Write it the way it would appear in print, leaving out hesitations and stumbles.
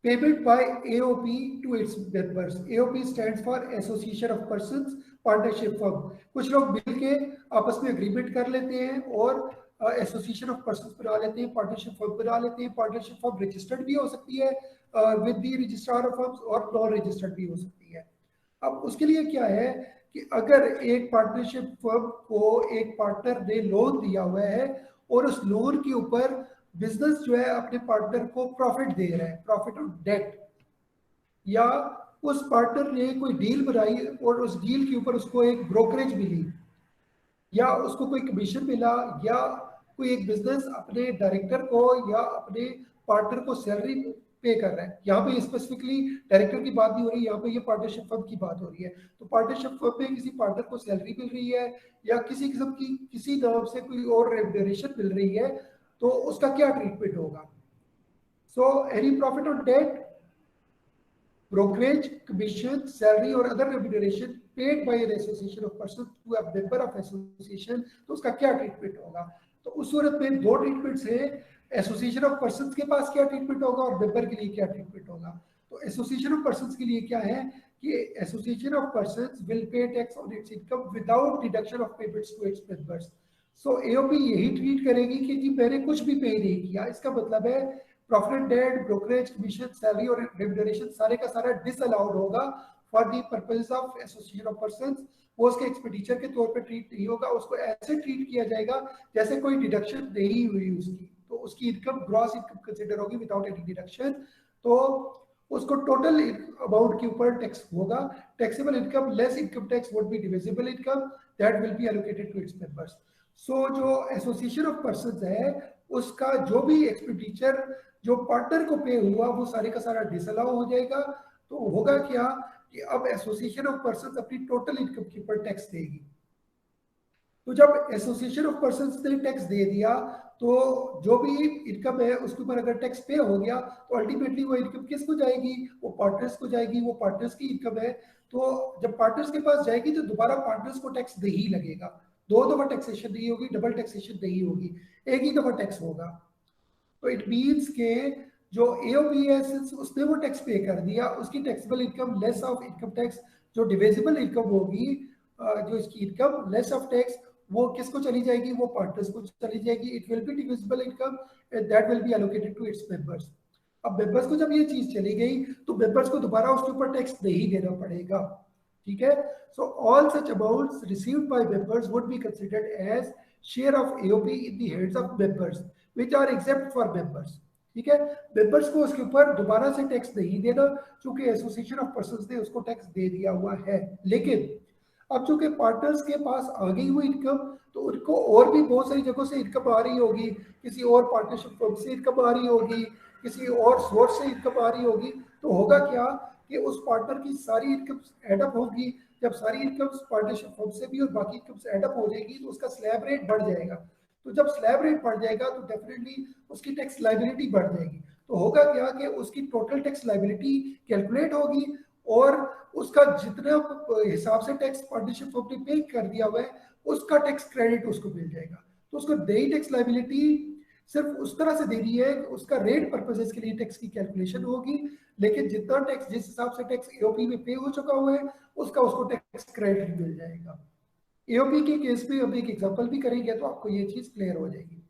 Payment by AOP to its members. AOP stands for Association of Persons Partnership Firm. कुछ लोग मिलके आपस में एग्रीमेंट कर लेते हैं और एसोसिएशन ऑफ पर्संस बना लेते हैं, पार्टनरशिप फर्म बना लेते हैं. पार्टनरशिप फर्म रजिस्टर्ड भी हो सकती है with the registrar of firms और नॉन रजिस्टर्ड भी हो सकती है. अब उसके लिए क्या है कि अगर एक पार्टनरशिप फर्म को एक पार्टनर ने लोन दिया हुआ है और उस लोन के ऊपर बिजनेस जो है अपने पार्टनर को प्रॉफिट दे रहा है, प्रॉफिट ऑन डेट, या उस पार्टनर ने कोई डील बनाई और उस डील के ऊपर उसको एक ब्रोकरेज मिली या उसको कोई कमीशन मिला या कोई एक बिजनेस अपने डायरेक्टर को या अपने पार्टनर को सैलरी पे कर रहा है. यहाँ पे स्पेसिफिकली डायरेक्टर की बात नहीं हो रही, यहाँ पे ये पार्टनरशिप फर्म की बात हो रही है. तो पार्टनरशिप फर्म में किसी पार्टनर को सैलरी मिल रही है या किसी किस्म की किसी नाम से कोई और रेम्यूनरेशन मिल रही है, तो उसका क्या ट्रीटमेंट होगा. So any profit on debt, brokerage, commission, salary और other remuneration paid by an association of persons to a member of association, तो उसका क्या ट्रीटमेंट होगा. तो उस सूरत में दो ट्रीटमेंट्स है. एसोसिएशन ऑफ पर्संस के पास क्या ट्रीटमेंट होगा और मेंबर के लिए क्या ट्रीटमेंट होगा. तो एसोसिएशन ऑफ पर्संस के लिए क्या है कि association of persons will pay tax on its income without deduction of payments to its members. So AOP यही ट्रीट करेगी कि जी मैंने कुछ भी पे नहीं किया. इसका मतलब है profit debt, brokerage, commission, salary और रेम्यूनरेशन सारे का सारा डिसअलाउड होगा for the purpose of association of persons. वो उसके एक्सपेंडिचर के तौर पे ट्रीट नहीं होगा, उसको ऐसे ट्रीट किया जाएगा जैसे कोई डिडक्शन नहीं हुई उसकी. तो उसकी इनकम ग्रॉस इनकम कंसीडर होगी विदाउट एनी डिडक्शन. तो उसको टोटल अमाउंट के ऊपर टैक्स होगा. Taxable income less income tax would be divisible income that will be allocated to its members. So जो एसोसिएशन ऑफ पर्संस है उसका जो भी एक्सपेंडिचर जो पार्टनर को पे हुआ वो सारे का सारा डिसअलाउ हो जाएगा. तो होगा क्या कि अब एसोसिएशन ऑफ पर्संस अपनी टोटल इनकम के ऊपर टैक्स देगी. तो जब एसोसिएशन ऑफ पर्संस ने टैक्स दे दिया तो जो भी इनकम है उसके ऊपर अगर टैक्स पे हो गया तो अल्टीमेटली वो इनकम किसको जाएगी, वो पार्टनर्स को जाएगी. वो पार्टनर्स की इनकम है, तो जब पार्टनर्स के पास जाएगी तो दोबारा पार्टनर्स को टैक्स दे ही लगेगा. दो दफा टैक्सेशन नहीं होगी, डबल टैक्सेशन नहीं होगी, एक ही दफा टैक्स होगा. तो इट मीन्स के जो एओपी है उसने वो टैक्स पे कर दिया, उसकी taxable income less of income tax जो डिविजिबल इनकम होगी, जो इसकी इनकम लेस ऑफ टैक्स वो किसको चली जाएगी, वो पार्टनर्स को चली जाएगी. It will be divisible income and that will be allocated to its members. अब मेंबर्स को जब ये चीज चली गई तो मेंबर्स को दोबारा उसके ऊपर टैक्स नहीं देना पड़ेगा. ठीक है. So all such amounts received by members would be considered as share of AOP in the hands of members which are exempt for members. ठीक है. मेंबर्स को उसके ऊपर दोबारा से टैक्स नहीं देना क्योंकि एसोसिएशन ऑफ पर्संस ने उसको टैक्स दे दिया हुआ है. लेकिन अब चूंकि पार्टनर्स के पास आ गई हुई इनकम तो उनको और भी बहुत सारी जगहों से इनकम आ रही होगी, किसी और पार्टनरशिप फर्म से इनकम आ रही होगी, किसी और सोर्स से इनकम आ रही होगी. तो होगा क्या कि उस पार्टनर की सारी इनकम एडअप होगी. जब सारी इनकम पार्टनरशिप फर्म से भी और बाकी इनकम एडअप हो जाएगी तो उसका स्लैब रेट बढ़ जाएगा. तो जब स्लैब रेट बढ़ जाएगा तो डेफिनेटली उसकी टैक्स लायबिलिटी बढ़ जाएगी. तो होगा क्या कि उसकी टोटल टैक्स लायबिलिटी कैलकुलेट होगी और उसका जितना हिसाब से टैक्स पार्टनरशिप फर्म ने पे कर दिया हुआ है उसका टैक्स क्रेडिट उसको मिल जाएगा. तो उसको नई टैक्स लायबिलिटी सिर्फ उस तरह से देनी है उसका रेट पर्पसेस के लिए टैक्स की कैलकुलेशन होगी, लेकिन जितना टैक्स जिस हिसाब से टैक्स एओपी में पे हो चुका हुआ है उसका उसको टैक्स क्रेडिट मिल जाएगा. एओपी के केस में हम एक एग्जांपल भी करेंगे तो आपको ये चीज क्लियर हो जाएगी.